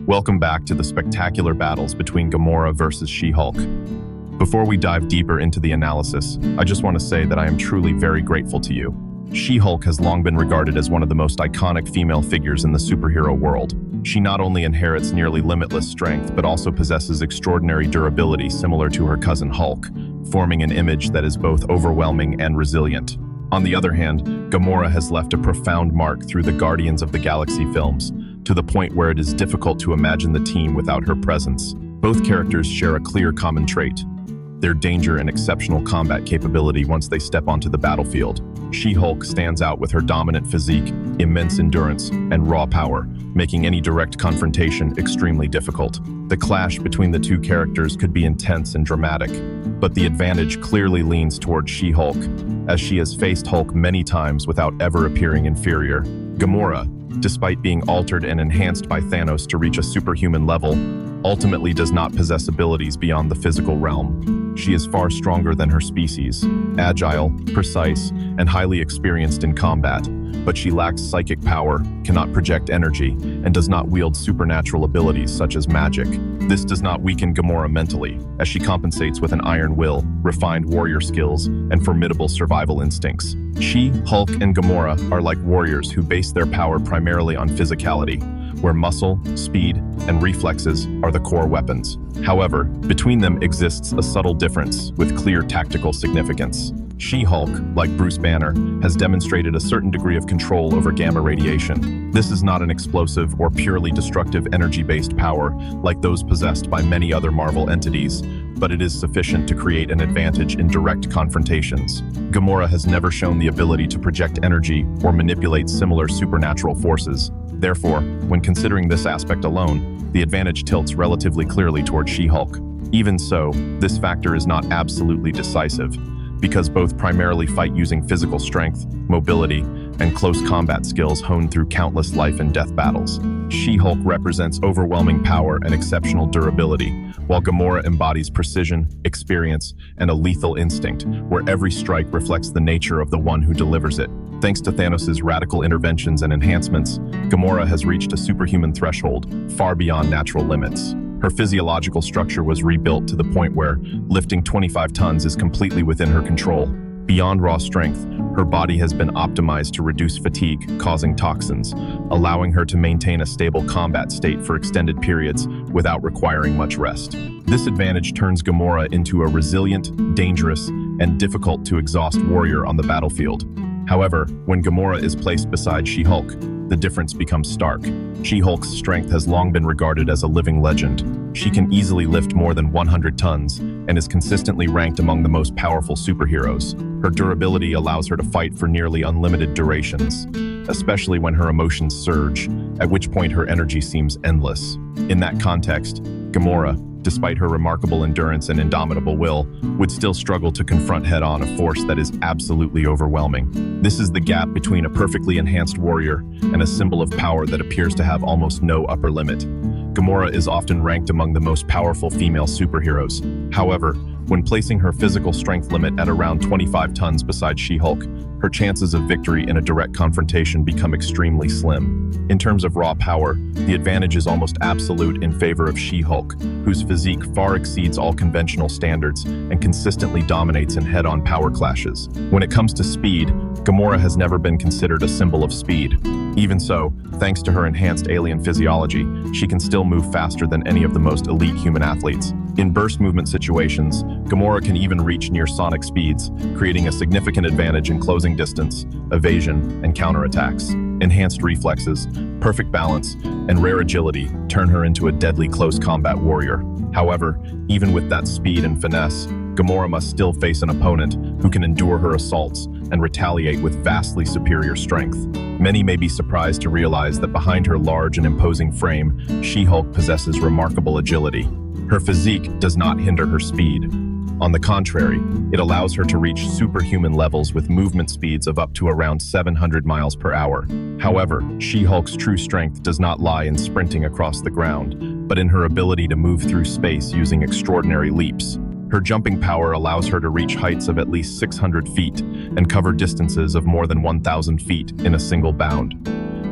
Welcome back to the spectacular battles between Gamora versus She-Hulk. Before we dive deeper into the analysis, I just want to say that I am truly very grateful to you. She-Hulk has long been regarded as one of the most iconic female figures in the superhero world. She not only inherits nearly limitless strength, but also possesses extraordinary durability similar to her cousin Hulk, forming an image that is both overwhelming and resilient. On the other hand, Gamora has left a profound mark through the Guardians of the Galaxy films, to the point where it is difficult to imagine the team without her presence. Both characters share a clear common trait: their danger and exceptional combat capability once they step onto the battlefield. She-Hulk stands out with her dominant physique, immense endurance, and raw power, making any direct confrontation extremely difficult. The clash between the two characters could be intense and dramatic, but the advantage clearly leans towards She-Hulk, as she has faced Hulk many times without ever appearing inferior. Gamora, despite being altered and enhanced by Thanos to reach a superhuman level, ultimately does not possess abilities beyond the physical realm. She is far stronger than her species, agile, precise, and highly experienced in combat, but she lacks psychic power, cannot project energy, and does not wield supernatural abilities such as magic. This does not weaken Gamora mentally, as she compensates with an iron will, refined warrior skills, and formidable survival instincts. She, Hulk, and Gamora are like warriors who base their power primarily on physicality, where muscle, speed, and reflexes are the core weapons. However, between them exists a subtle difference with clear tactical significance. She-Hulk, like Bruce Banner, has demonstrated a certain degree of control over gamma radiation. This is not an explosive or purely destructive energy-based power like those possessed by many other Marvel entities, but it is sufficient to create an advantage in direct confrontations. Gamora has never shown the ability to project energy or manipulate similar supernatural forces. Therefore, when considering this aspect alone, the advantage tilts relatively clearly toward She-Hulk. Even so, this factor is not absolutely decisive, because both primarily fight using physical strength, mobility, and close combat skills honed through countless life and death battles. She-Hulk represents overwhelming power and exceptional durability, while Gamora embodies precision, experience, and a lethal instinct, where every strike reflects the nature of the one who delivers it. Thanks to Thanos' radical interventions and enhancements, Gamora has reached a superhuman threshold, far beyond natural limits. Her physiological structure was rebuilt to the point where lifting 25 tons is completely within her control. Beyond raw strength, her body has been optimized to reduce fatigue, causing toxins, allowing her to maintain a stable combat state for extended periods without requiring much rest. This advantage turns Gamora into a resilient, dangerous, and difficult to exhaust warrior on the battlefield. However, when Gamora is placed beside She-Hulk, the difference becomes stark. She-Hulk's strength has long been regarded as a living legend. She can easily lift more than 100 tons and is consistently ranked among the most powerful superheroes. Her durability allows her to fight for nearly unlimited durations, especially when her emotions surge, at which point her energy seems endless. In that context, Gamora, despite her remarkable endurance and indomitable will, would still struggle to confront head-on a force that is absolutely overwhelming. This is the gap between a perfectly enhanced warrior and a symbol of power that appears to have almost no upper limit. Gamora is often ranked among the most powerful female superheroes. However, when placing her physical strength limit at around 25 tons beside She-Hulk, her chances of victory in a direct confrontation become extremely slim. In terms of raw power, the advantage is almost absolute in favor of She-Hulk, whose physique far exceeds all conventional standards and consistently dominates in head-on power clashes. When it comes to speed, Gamora has never been considered a symbol of speed. Even so, thanks to her enhanced alien physiology, she can still move faster than any of the most elite human athletes. In burst movement situations, Gamora can even reach near sonic speeds, creating a significant advantage in closing distance, evasion, and counterattacks. Enhanced reflexes, perfect balance, and rare agility turn her into a deadly close combat warrior. However, even with that speed and finesse, Gamora must still face an opponent who can endure her assaults and retaliate with vastly superior strength. Many may be surprised to realize that behind her large and imposing frame, She-Hulk possesses remarkable agility. Her physique does not hinder her speed. On the contrary, it allows her to reach superhuman levels with movement speeds of up to around 700 miles per hour. However, She-Hulk's true strength does not lie in sprinting across the ground, but in her ability to move through space using extraordinary leaps. Her jumping power allows her to reach heights of at least 600 feet and cover distances of more than 1,000 feet in a single bound.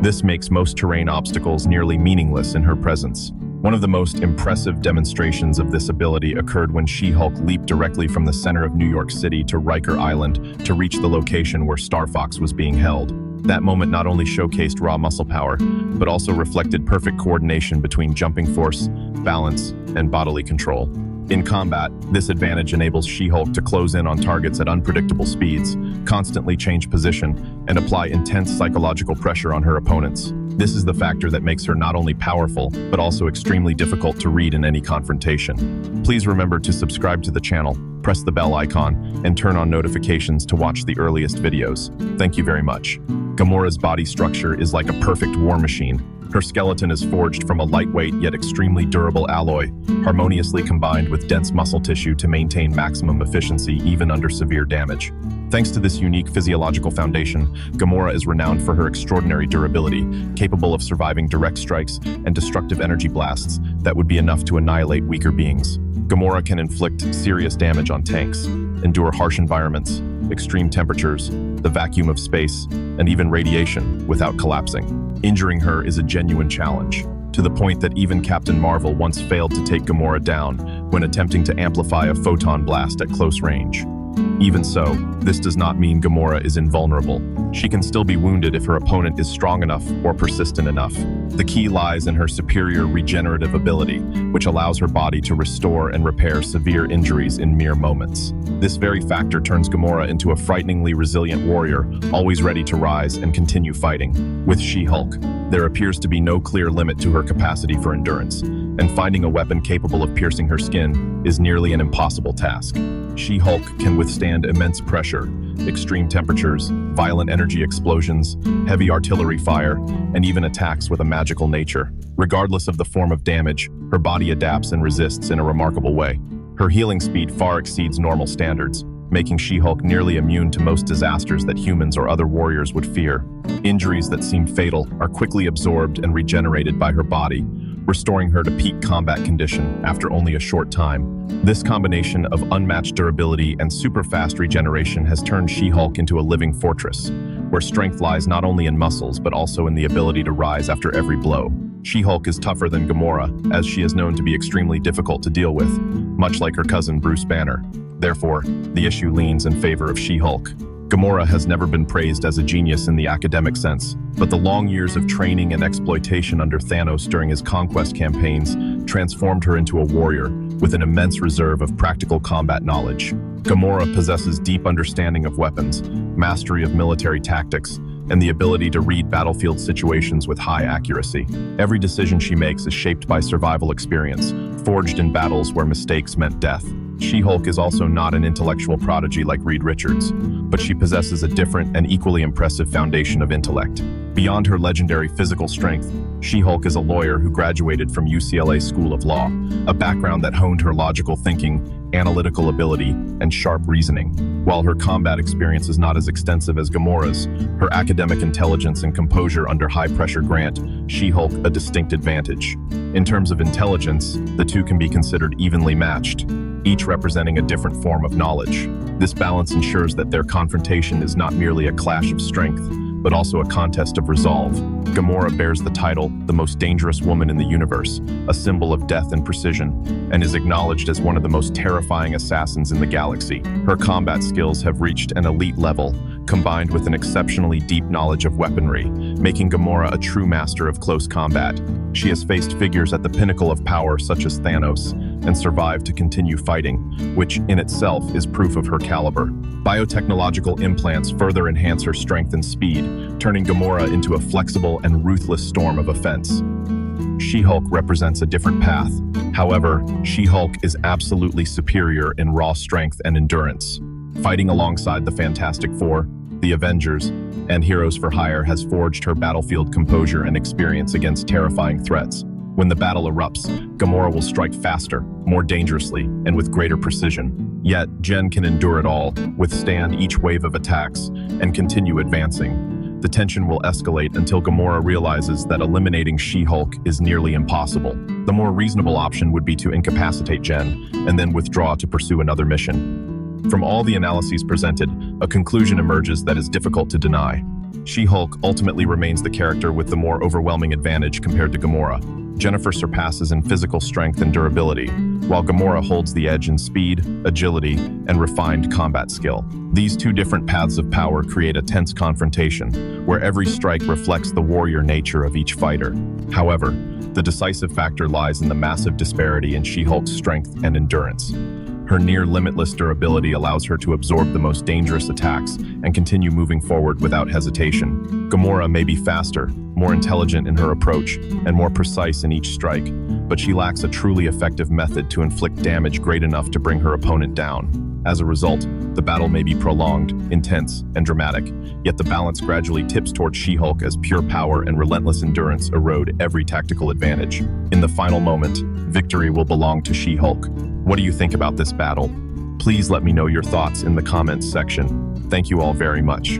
This makes most terrain obstacles nearly meaningless in her presence. One of the most impressive demonstrations of this ability occurred when She-Hulk leaped directly from the center of New York City to Riker Island to reach the location where Star Fox was being held. That moment not only showcased raw muscle power, but also reflected perfect coordination between jumping force, balance, and bodily control. In combat, this advantage enables She-Hulk to close in on targets at unpredictable speeds, constantly change position, and apply intense psychological pressure on her opponents. This is the factor that makes her not only powerful, but also extremely difficult to read in any confrontation. Please remember to subscribe to the channel, press the bell icon, and turn on notifications to watch the earliest videos. Thank you very much. Gamora's body structure is like a perfect war machine. Her skeleton is forged from a lightweight yet extremely durable alloy, harmoniously combined with dense muscle tissue to maintain maximum efficiency even under severe damage. Thanks to this unique physiological foundation, Gamora is renowned for her extraordinary durability, capable of surviving direct strikes and destructive energy blasts that would be enough to annihilate weaker beings. Gamora can inflict serious damage on tanks, endure harsh environments, extreme temperatures, the vacuum of space, and even radiation without collapsing. Injuring her is a genuine challenge, to the point that even Captain Marvel once failed to take Gamora down when attempting to amplify a photon blast at close range. Even so, this does not mean Gamora is invulnerable. She can still be wounded if her opponent is strong enough or persistent enough. The key lies in her superior regenerative ability, which allows her body to restore and repair severe injuries in mere moments. This very factor turns Gamora into a frighteningly resilient warrior, always ready to rise and continue fighting. With She-Hulk, there appears to be no clear limit to her capacity for endurance, and finding a weapon capable of piercing her skin is nearly an impossible task. She-Hulk can withstand immense pressure, extreme temperatures, violent energy explosions, heavy artillery fire, and even attacks with a magical nature. Regardless of the form of damage, her body adapts and resists in a remarkable way. Her healing speed far exceeds normal standards, making She-Hulk nearly immune to most disasters that humans or other warriors would fear. Injuries that seem fatal are quickly absorbed and regenerated by her body, restoring her to peak combat condition after only a short time. This combination of unmatched durability and super-fast regeneration has turned She-Hulk into a living fortress, where strength lies not only in muscles but also in the ability to rise after every blow. She-Hulk is tougher than Gamora, as she is known to be extremely difficult to deal with, much like her cousin Bruce Banner. Therefore, the issue leans in favor of She-Hulk. Gamora has never been praised as a genius in the academic sense, but the long years of training and exploitation under Thanos during his conquest campaigns transformed her into a warrior with an immense reserve of practical combat knowledge. Gamora possesses deep understanding of weapons, mastery of military tactics, and the ability to read battlefield situations with high accuracy. Every decision she makes is shaped by survival experience, forged in battles where mistakes meant death. She-Hulk is also not an intellectual prodigy like Reed Richards, but she possesses a different and equally impressive foundation of intellect. Beyond her legendary physical strength, She-Hulk is a lawyer who graduated from UCLA School of Law, a background that honed her logical thinking, analytical ability, and sharp reasoning. While her combat experience is not as extensive as Gamora's, her academic intelligence and composure under high-pressure grant She-Hulk a distinct advantage. In terms of intelligence, the two can be considered evenly matched, each representing a different form of knowledge. This balance ensures that their confrontation is not merely a clash of strength, but also a contest of resolve. Gamora bears the title, the most dangerous woman in the universe, a symbol of death and precision, and is acknowledged as one of the most terrifying assassins in the galaxy. Her combat skills have reached an elite level, combined with an exceptionally deep knowledge of weaponry, making Gamora a true master of close combat. She has faced figures at the pinnacle of power such as Thanos, and survived to continue fighting, which in itself is proof of her caliber. Biotechnological implants further enhance her strength and speed, turning Gamora into a flexible and ruthless storm of offense. She-Hulk represents a different path. However, She-Hulk is absolutely superior in raw strength and endurance. Fighting alongside the Fantastic Four, the Avengers, and Heroes for Hire has forged her battlefield composure and experience against terrifying threats. When the battle erupts, Gamora will strike faster, more dangerously, and with greater precision. Yet, Jen can endure it all, withstand each wave of attacks, and continue advancing. The tension will escalate until Gamora realizes that eliminating She-Hulk is nearly impossible. The more reasonable option would be to incapacitate Jen, and then withdraw to pursue another mission. From all the analyses presented, a conclusion emerges that is difficult to deny. She-Hulk ultimately remains the character with the more overwhelming advantage compared to Gamora. Jennifer surpasses in physical strength and durability, while Gamora holds the edge in speed, agility, and refined combat skill. These two different paths of power create a tense confrontation, where every strike reflects the warrior nature of each fighter. However, the decisive factor lies in the massive disparity in She-Hulk's strength and endurance. Her near-limitless durability allows her to absorb the most dangerous attacks and continue moving forward without hesitation. Gamora may be faster, more intelligent in her approach, and more precise in each strike, but she lacks a truly effective method to inflict damage great enough to bring her opponent down. As a result, the battle may be prolonged, intense, and dramatic, yet the balance gradually tips toward She-Hulk as pure power and relentless endurance erode every tactical advantage. In the final moment, victory will belong to She-Hulk. What do you think about this battle? Please let me know your thoughts in the comments section. Thank you all very much.